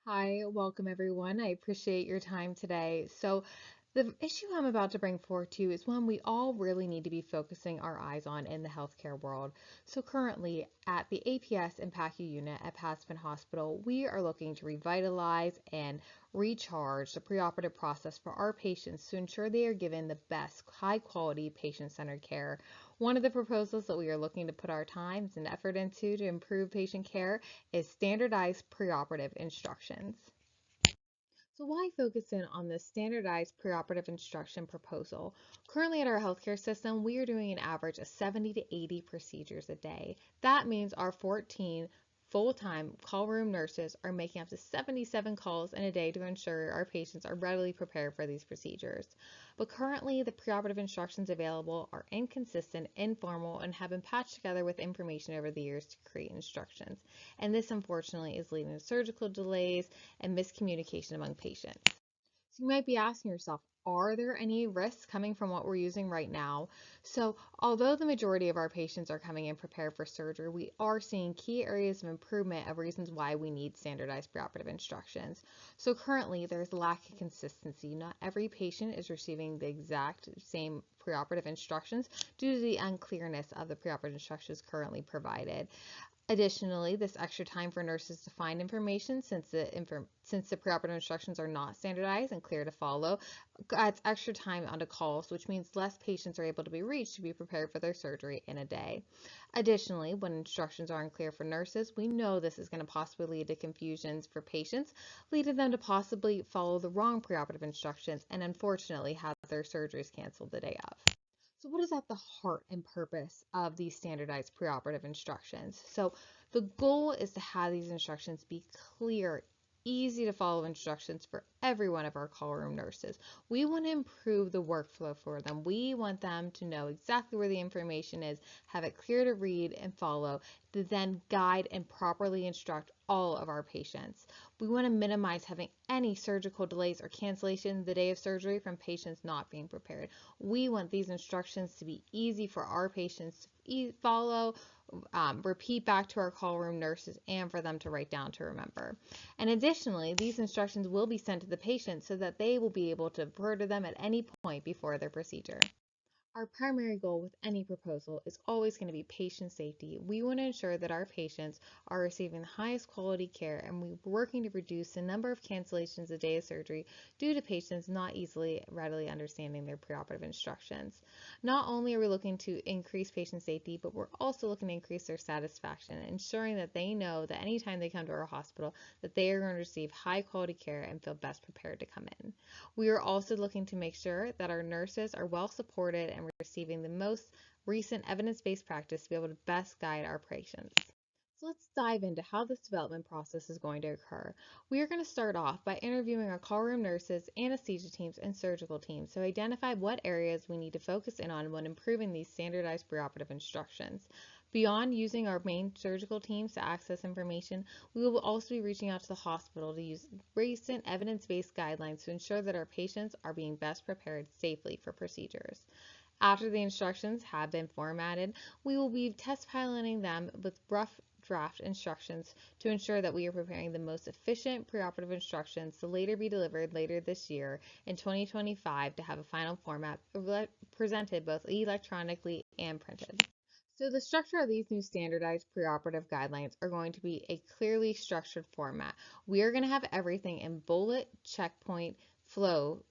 Hi, welcome everyone. I appreciate your time today. The issue I'm about to bring forth to you is one we all really need to be focusing our eyes on in the healthcare world. So, currently at the APS and PACU unit at Paspen Hospital, we are looking to revitalize and recharge the preoperative process for our patients to ensure they are given the best high quality patient centered care. One of the proposals that we are looking to put our time and effort into to improve patient care is standardized preoperative instructions. So why focus in on this standardized preoperative instruction proposal? Currently at our healthcare system, we are doing an average of 70 to 80 procedures a day. That means our 14 full-time call room nurses are making up to 77 calls in a day to ensure our patients are readily prepared for these procedures. But currently, the preoperative instructions available are inconsistent, informal, and have been patched together with information over the years to create instructions. And this, unfortunately, is leading to surgical delays and miscommunication among patients. So you might be asking yourself, are there any risks coming from what we're using right now? So, although the majority of our patients are coming in prepared for surgery, we are seeing key areas of improvement of reasons why we need standardized preoperative instructions. So, currently, there's a lack of consistency. Not every patient is receiving the exact same preoperative instructions due to the unclearness of the preoperative instructions currently provided. Additionally, this extra time for nurses to find information since the preoperative instructions are not standardized and clear to follow adds extra time onto calls, which means less patients are able to be reached to be prepared for their surgery in a day. Additionally, when instructions are unclear for nurses, we know this is going to possibly lead to confusions for patients, leading them to possibly follow the wrong preoperative instructions and unfortunately have their surgeries canceled the day of. So, what is at the heart and purpose of these standardized preoperative instructions? So, the goal is to have these instructions be clear, easy to follow instructions for every one of our call room nurses. We want to improve the workflow for them. We want them to know exactly where the information is, have it clear to read and follow, to then guide and properly instruct all of our patients. We want to minimize having any surgical delays or cancellation the day of surgery from patients not being prepared. We want these instructions to be easy for our patients to follow, repeat back to our call room nurses, and for them to write down to remember. And additionally, these instructions will be sent to the patient so that they will be able to refer to them at any point before their procedure. Our primary goal with any proposal is always going to be patient safety. We want to ensure that our patients are receiving the highest quality care, and we're working to reduce the number of cancellations a day of surgery due to patients not easily readily understanding their preoperative instructions. Not only are we looking to increase patient safety, but we're also looking to increase their satisfaction, ensuring that they know that anytime they come to our hospital that they are going to receive high quality care and feel best prepared to come in. We are also looking to make sure that our nurses are well supported and receiving the most recent evidence-based practice to be able to best guide our patients. So let's dive into how this development process is going to occur. We are going to start off by interviewing our call room nurses, anesthesia teams, and surgical teams to identify what areas we need to focus in on when improving these standardized preoperative instructions. Beyond using our main surgical teams to access information, we will also be reaching out to the hospital to use recent evidence-based guidelines to ensure that our patients are being best prepared safely for procedures. After the instructions have been formatted, we will be test piloting them with rough draft instructions to ensure that we are preparing the most efficient preoperative instructions to later be delivered later this year in 2025 to have a final format presented both electronically and printed. So the structure of these new standardized preoperative guidelines are going to be a clearly structured format. We are going to have everything in bullet, checkpoint, flow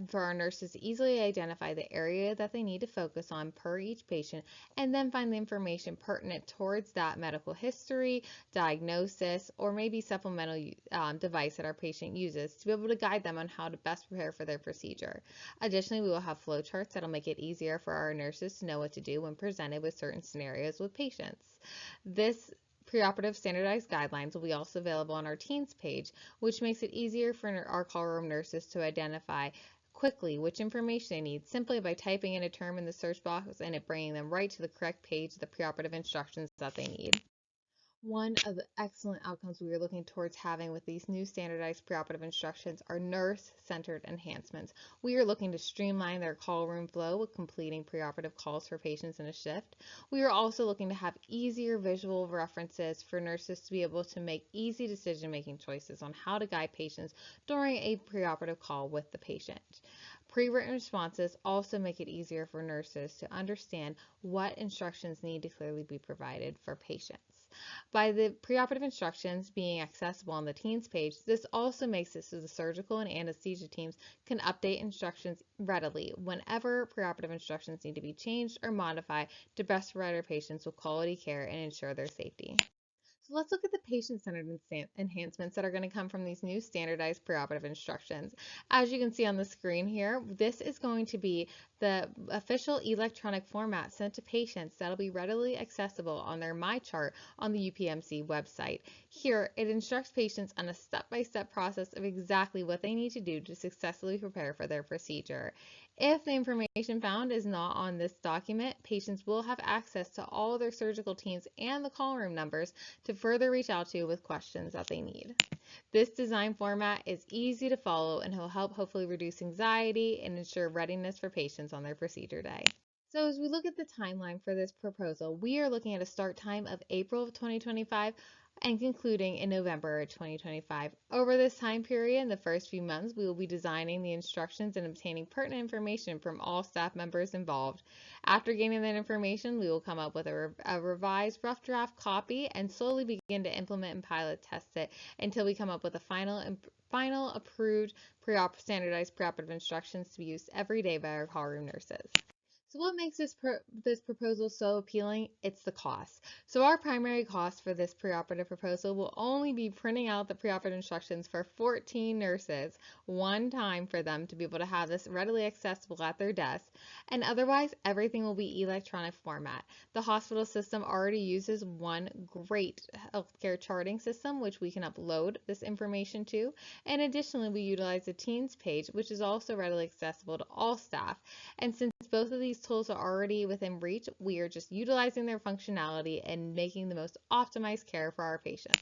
for our nurses to easily identify the area that they need to focus on per each patient and then find the information pertinent towards that medical history, diagnosis, or maybe supplemental device that our patient uses to be able to guide them on how to best prepare for their procedure. Additionally, we will have flowcharts that'll make it easier for our nurses to know what to do when presented with certain scenarios with patients. This preoperative standardized guidelines will be also available on our teens page, which makes it easier for our call room nurses to identify quickly which information they need simply by typing in a term in the search box and it bringing them right to the correct page of the preoperative instructions that they need. One of the excellent outcomes we are looking towards having with these new standardized preoperative instructions are nurse-centered enhancements. We are looking to streamline their call room flow with completing preoperative calls for patients in a shift. We are also looking to have easier visual references for nurses to be able to make easy decision-making choices on how to guide patients during a preoperative call with the patient. Pre-written responses also make it easier for nurses to understand what instructions need to clearly be provided for patients. By the preoperative instructions being accessible on the teens page, this also makes it so the surgical and anesthesia teams can update instructions readily whenever preoperative instructions need to be changed or modified to best provide our patients with quality care and ensure their safety. So let's look at the patient-centered enhancements that are going to come from these new standardized preoperative instructions. As you can see on the screen here, this is going to be the official electronic format sent to patients that'll be readily accessible on their MyChart on the UPMC website. Here, it instructs patients on a step-by-step process of exactly what they need to do to successfully prepare for their procedure. If the information found is not on this document, patients will have access to all their surgical teams and the call room numbers to further reach out to with questions that they need. This design format is easy to follow and will help hopefully reduce anxiety and ensure readiness for patients on their procedure day. So as we look at the timeline for this proposal, we are looking at a start time of April of 2025 and concluding in November 2025. Over this time period, in the first few months, we will be designing the instructions and obtaining pertinent information from all staff members involved. After gaining that information, we will come up with a revised rough draft copy and slowly begin to implement and pilot test it until we come up with a final approved standardized preoperative instructions to be used every day by our call room nurses. So what makes this proposal so appealing? It's the cost. So our primary cost for this preoperative proposal will only be printing out the preoperative instructions for 14 nurses, one time for them to be able to have this readily accessible at their desk, and otherwise everything will be electronic format. The hospital system already uses one great healthcare charting system, which we can upload this information to, and additionally we utilize the teens page, which is also readily accessible to all staff. And since both of these tools are already within reach, we are just utilizing their functionality and making the most optimized care for our patients.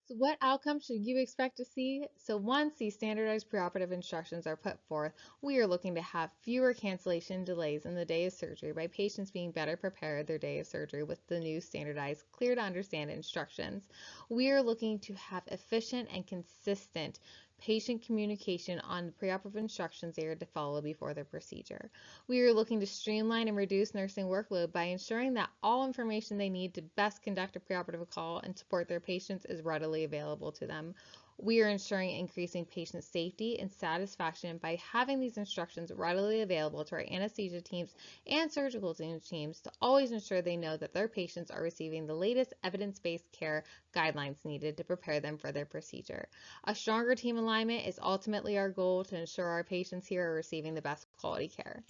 So what outcomes should you expect to see? So once these standardized preoperative instructions are put forth, we are looking to have fewer cancellation delays in the day of surgery by patients being better prepared their day of surgery with the new standardized, clear to understand instructions. We are looking to have efficient and consistent patient communication on the preoperative instructions they are to follow before their procedure. We are looking to streamline and reduce nursing workload by ensuring that all information they need to best conduct a preoperative call and support their patients is readily available to them. We are ensuring increasing patient safety and satisfaction by having these instructions readily available to our anesthesia teams and surgical teams to always ensure they know that their patients are receiving the latest evidence-based care guidelines needed to prepare them for their procedure. A stronger team alignment is ultimately our goal to ensure our patients here are receiving the best quality care.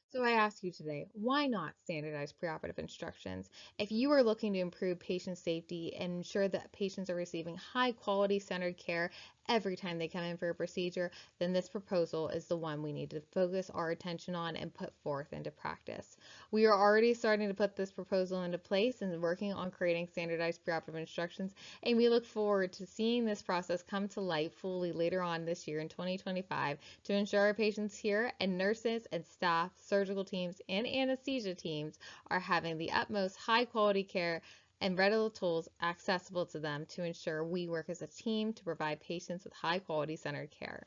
So I ask you today, why not standardize preoperative instructions? If you are looking to improve patient safety and ensure that patients are receiving high quality centered care every time they come in for a procedure, then this proposal is the one we need to focus our attention on and put forth into practice. We are already starting to put this proposal into place and working on creating standardized preoperative instructions, and we look forward to seeing this process come to light fully later on this year in 2025 to ensure our patients here and nurses and staff, surgical teams, and anesthesia teams are having the utmost high quality care and readily tools accessible to them to ensure we work as a team to provide patients with high quality centered care.